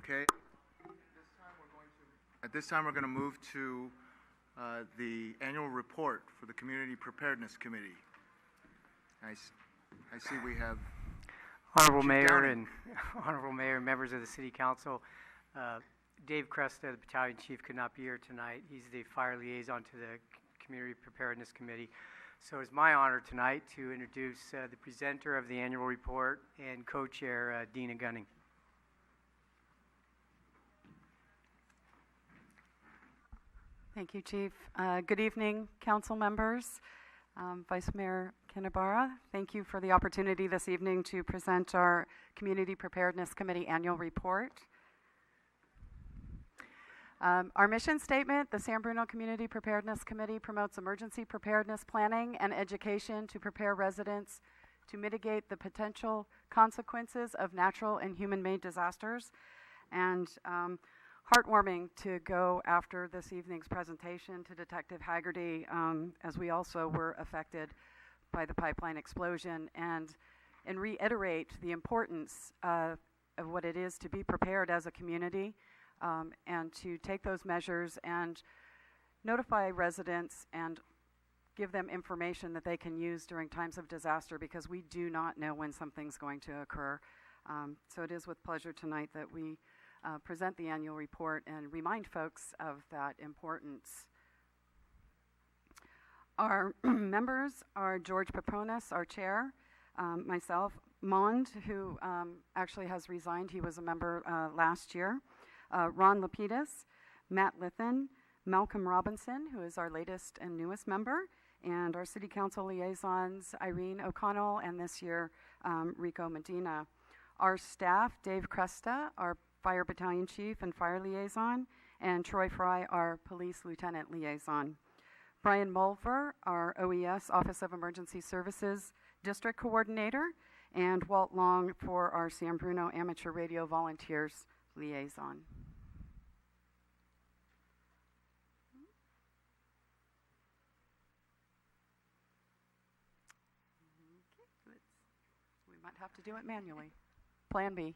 Okay. At this time, we're going to move to the annual report for the Community Preparedness Committee. I see we have Honorable Chief Mayor Downing. and Honorable Mayor, members of the City Council, Dave Cresta, the Battalion Chief, could not be here tonight. He's the fire liaison to the Community Preparedness Committee. So it's my honor tonight to introduce the presenter of the annual report and co-chair, Dina Gunning. Thank you, Chief. Good evening, council members. Vice Mayor Kinabara, thank you for the opportunity this evening to present our Community Preparedness Committee annual report. Our mission statement, the San Bruno Community Preparedness Committee promotes emergency preparedness planning and education to prepare residents to mitigate the potential consequences of natural and human-made disasters. And heartwarming to go after this evening's presentation to Detective Haggerty, as we also were affected by the pipeline explosion, and reiterate the importance of what it is to be prepared as a community, and to take those measures and notify residents and give them information that they can use during times of disaster, because we do not know when something's going to occur. So it is with pleasure tonight that we present the annual report and remind folks of that importance. Our members are George Pepronis, our chair, myself, Mond, who actually has resigned. He was a member last year. Ron Lapidus, Matt Lithen, Malcolm Robinson, who is our latest and newest member, and our City Council liaisons, Irene O'Connell, and this year, Rico Medina. Our staff, Dave Cresta, our Fire Battalion Chief and Fire Liaison, and Troy Fry, our Police Lieutenant Liaison. Brian Mulver, our OES, Office of Emergency Services District Coordinator, and Walt Long for our San Bruno Amateur Radio Volunteers Liaison. Okay, we might have to do it manually. Plan B.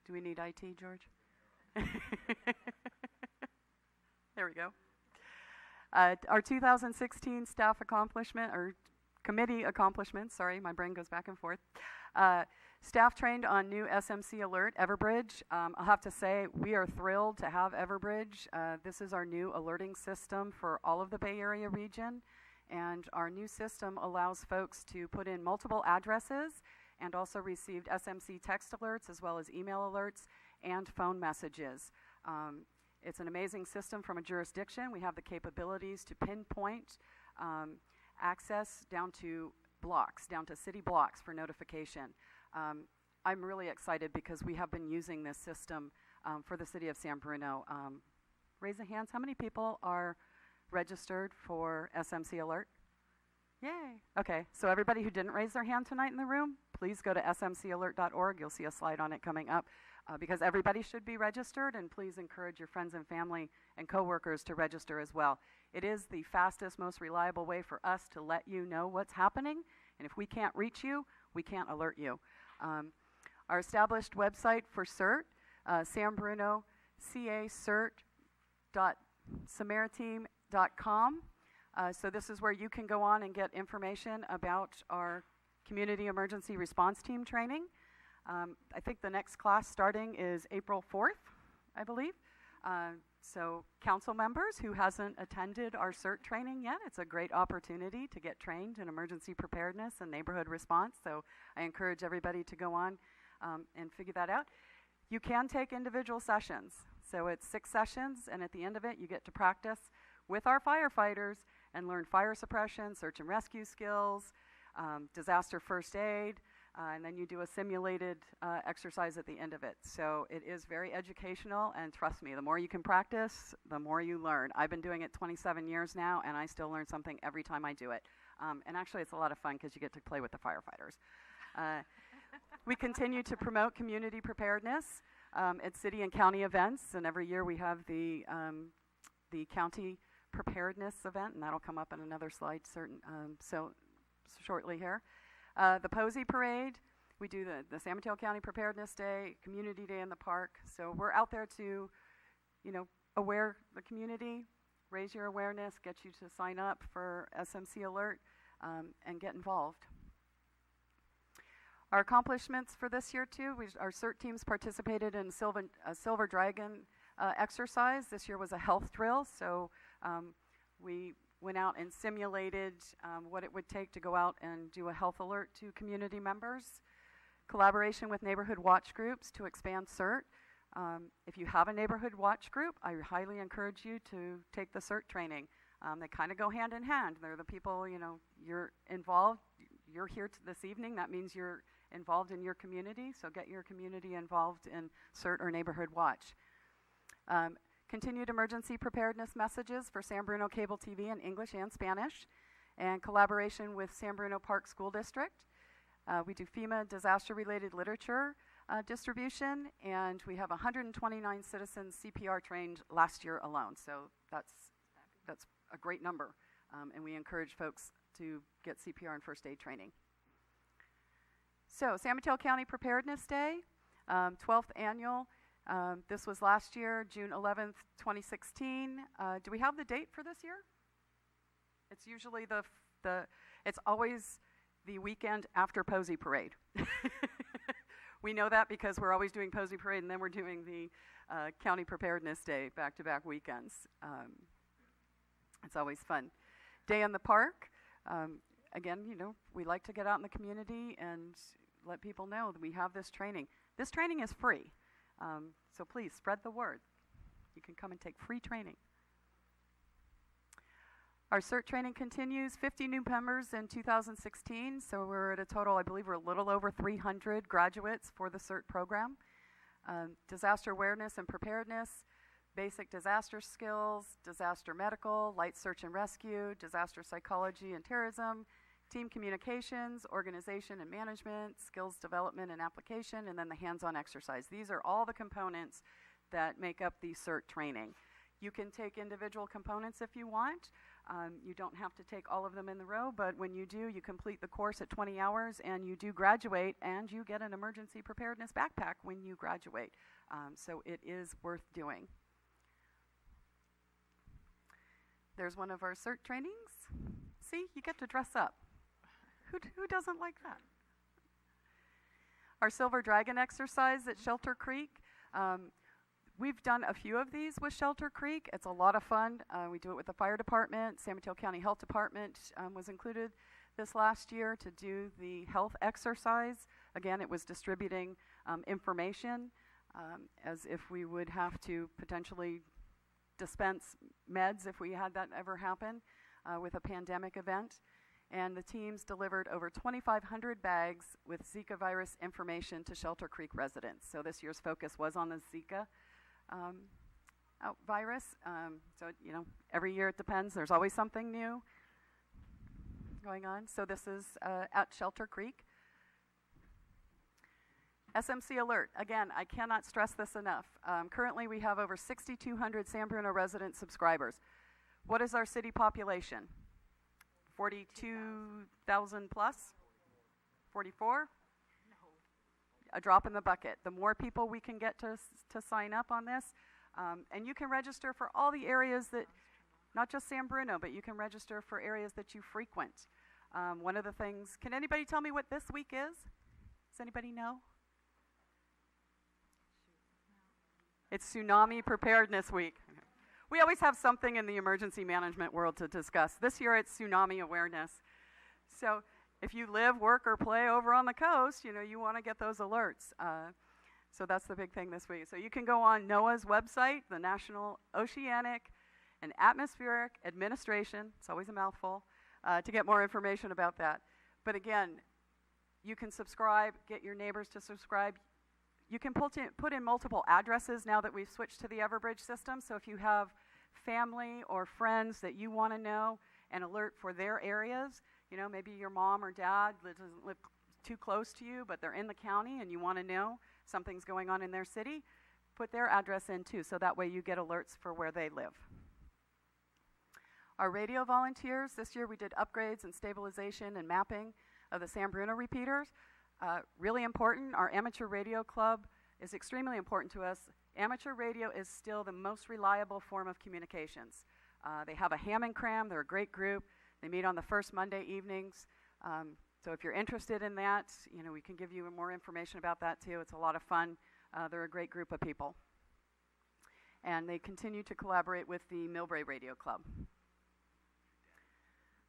Do we need IT, George? There we go. Our 2016 staff accomplishment, or committee accomplishments, sorry, my brain goes back and forth. Staff trained on new SMC alert, Everbridge. I'll have to say, we are thrilled to have Everbridge. This is our new alerting system for all of the Bay Area region. And our new system allows folks to put in multiple addresses and also received SMC text alerts as well as email alerts and phone messages. It's an amazing system from a jurisdiction. We have the capabilities to pinpoint access down to blocks, down to city blocks for notification. I'm really excited because we have been using this system for the city of San Bruno. Raise of hands, how many people are registered for SMC Alert? Yay. Okay, so everybody who didn't raise their hand tonight in the room, please go to smcalert.org. You'll see a slide on it coming up, because everybody should be registered, and please encourage your friends and family and coworkers to register as well. It is the fastest, most reliable way for us to let you know what's happening, and if we can't reach you, we can't alert you. Our established website for CERT, San Bruno, cert.samaritem.com. So this is where you can go on and get information about our Community Emergency Response Team training. I think the next class starting is April 4th, I believe. So council members who hasn't attended our CERT training yet, it's a great opportunity to get trained in emergency preparedness and neighborhood response. So I encourage everybody to go on and figure that out. You can take individual sessions. So it's 6 sessions, and at the end of it, you get to practice with our firefighters and learn fire suppression, search and rescue skills, disaster first aid, and then you do a simulated exercise at the end of it. So it is very educational, and trust me, the more you can practice, the more you learn. I've been doing it 27 years now, and I still learn something every time I do it. And actually, it's a lot of fun because you get to play with the firefighters. We continue to promote community preparedness at city and county events, and every year we have the county preparedness event, and that'll come up in another slide shortly here. The Posey Parade, we do the San Mateo County Preparedness Day, Community Day in the park. So we're out there to, aware the community, raise your awareness, get you to sign up for SMC Alert, and get involved. Our accomplishments for this year too, our CERT teams participated in a Silver Dragon exercise. This year was a health drill, so we went out and simulated what it would take to go out and do a health alert to community members. Collaboration with neighborhood watch groups to expand CERT. If you have a neighborhood watch group, I highly encourage you to take the CERT training. They kind of go hand in hand. They're the people, you're involved. You're here this evening. That means you're involved in your community, so get your community involved in CERT or neighborhood watch. Continued emergency preparedness messages for San Bruno Cable TV in English and Spanish, and collaboration with San Bruno Park School District. We do FEMA disaster-related literature distribution, and we have 129 citizens CPR trained last year alone, so that's a great number, and we encourage folks to get CPR and first aid training. So, San Mateo County Preparedness Day, 12th annual. This was last year, June 11th, 2016. Do we have the date for this year? It's usually it's always the weekend after Posey Parade. We know that because we're always doing Posey Parade, and then we're doing the County Preparedness Day back-to-back weekends. It's always fun. Day in the park. Again, we like to get out in the community and let people know that we have this training. This training is free, so please spread the word. You can come and take free training. Our CERT training continues, 50 new members in 2016, so we're at a total, I believe we're a little over 300 graduates for the CERT program. Disaster awareness and preparedness, basic disaster skills, disaster medical, light search and rescue, disaster psychology and terrorism, team communications, organization and management, skills development and application, and then the hands-on exercise. These are all the components that make up the CERT training. You can take individual components if you want. You don't have to take all of them in the row, but when you do, you complete the course at 20 hours and you do graduate, and you get an emergency preparedness backpack when you graduate. So it is worth doing. There's one of our CERT trainings. See, you get to dress up. Who doesn't like that? Our Silver Dragon exercise at Shelter Creek. We've done a few of these with Shelter Creek. It's a lot of fun. We do it with the fire department. San Mateo County Health Department was included this last year to do the health exercise. Again, it was distributing information as if we would have to potentially dispense meds if we had that ever happen with a pandemic event. And the teams delivered over 2,500 bags with Zika virus information to Shelter Creek residents. So this year's focus was on the Zika virus. So, every year it depends. There's always something new going on. So this is at Shelter Creek. SMC Alert. Again, I cannot stress this enough. Currently, we have over 6,200 San Bruno resident subscribers. What is our city population? 42,000 plus? 44? A drop in the bucket. The more people we can get to sign up on this, and you can register for all the areas that, not just San Bruno, but you can register for areas that you frequent. One of the things, can anybody tell me what this week is? Does anybody know? It's Tsunami Preparedness Week. We always have something in the emergency management world to discuss. This year it's tsunami awareness. So if you live, work, or play over on the coast, you want to get those alerts. So that's the big thing this week. So you can go on NOAA's website, the National Oceanic and Atmospheric Administration, it's always a mouthful, to get more information about that. But again, you can subscribe, get your neighbors to subscribe. You can put in multiple addresses now that we've switched to the Everbridge system. So if you have family or friends that you want to know and alert for their areas, maybe your mom or dad doesn't live too close to you, but they're in the county and you want to know something's going on in their city, put their address in too, so that way you get alerts for where they live. Our radio volunteers, this year we did upgrades and stabilization and mapping of the San Bruno repeaters. Really important, our amateur radio club is extremely important to us. Amateur radio is still the most reliable form of communications. They have a ham and cram, they're a great group. They meet on the first Monday evenings. So if you're interested in that, we can give you more information about that too. It's a lot of fun. They're a great group of people. And they continue to collaborate with the Millbrae Radio Club.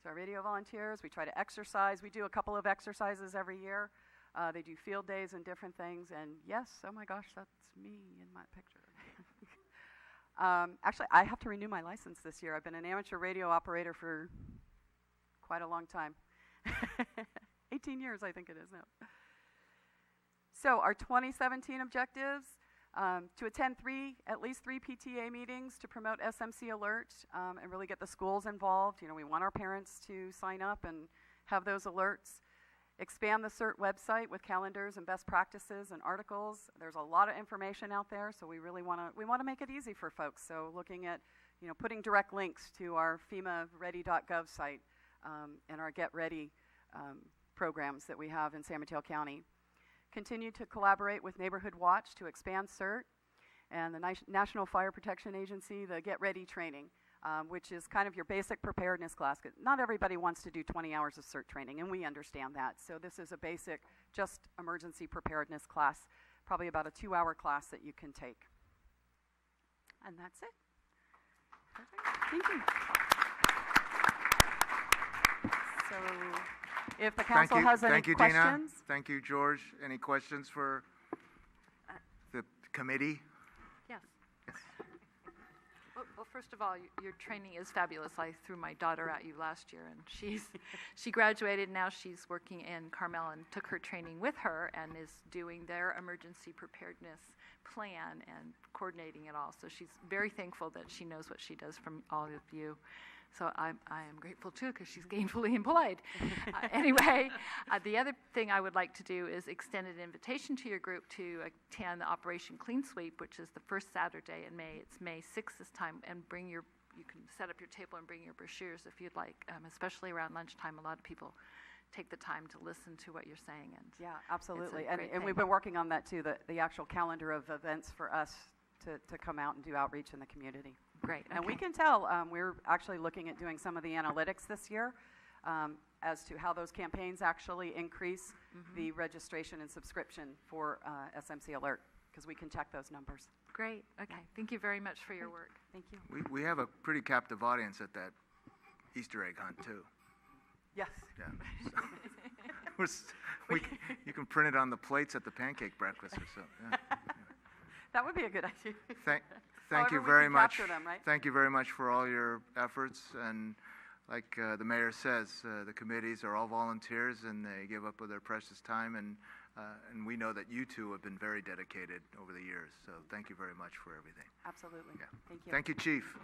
So our radio volunteers, we try to exercise. We do a couple of exercises every year. They do field days and different things. And yes, oh my gosh, that's me in my picture. Actually, I have to renew my license this year. I've been an amateur radio operator for quite a long time. 18 years, I think it is now. So our 2017 objectives, to attend at least three PTA meetings to promote SMC Alert and really get the schools involved. We want our parents to sign up and have those alerts. Expand the CERT website with calendars and best practices and articles. There's a lot of information out there, so we really want to make it easy for folks. So looking at, putting direct links to our FEMA-ready.gov site and our Get Ready programs that we have in San Mateo County. Continue to collaborate with Neighborhood Watch to expand CERT and the National Fire Protection Agency, the Get Ready training, which is kind of your basic preparedness class. Not everybody wants to do 20 hours of CERT training, and we understand that. So this is a basic, just emergency preparedness class, probably about a 2-hour class that you can take. And that's it. Thank you. So if the council has any questions. Thank you, Dina. Thank you, George. Any questions for the committee? Yes. Well, first of all, your training is fabulous. I threw my daughter at you last year, and she graduated. Now she's working in Carmel and took her training with her and is doing their emergency preparedness plan and coordinating it all. So she's very thankful that she knows what she does from all of you. So I am grateful too, because she's gainfully employed. Anyway, the other thing I would like to do is extend an invitation to your group to attend the Operation Clean Sweep, which is the first Saturday in May. It's May 6th this time, and you can set up your table and bring your brochures if you'd like, especially around lunchtime. A lot of people take the time to listen to what you're saying. And yeah, absolutely. And thing. we've been working on that too, the actual calendar of events for us to come out and do outreach in the community. Great. And we can tell, we're actually looking at doing some of the analytics this year as to how those campaigns actually increase the registration and subscription for SMC Alert, because we can check those numbers. Great. Okay. Thank you very much for your work. Thank you. We have a pretty captive audience at that Easter egg hunt, too. Yes. Yeah. You can print it on the plates at the pancake breakfast or so. Yeah. That would be a good idea. Thank you However, we very can much. capture them, right? Thank you very much for all your efforts. And like the mayor says, the committees are all volunteers, and they give up of their precious time. And we know that you two have been very dedicated over the years. So thank you very much for everything. Absolutely. Yeah. Thank you. Thank you, Chief.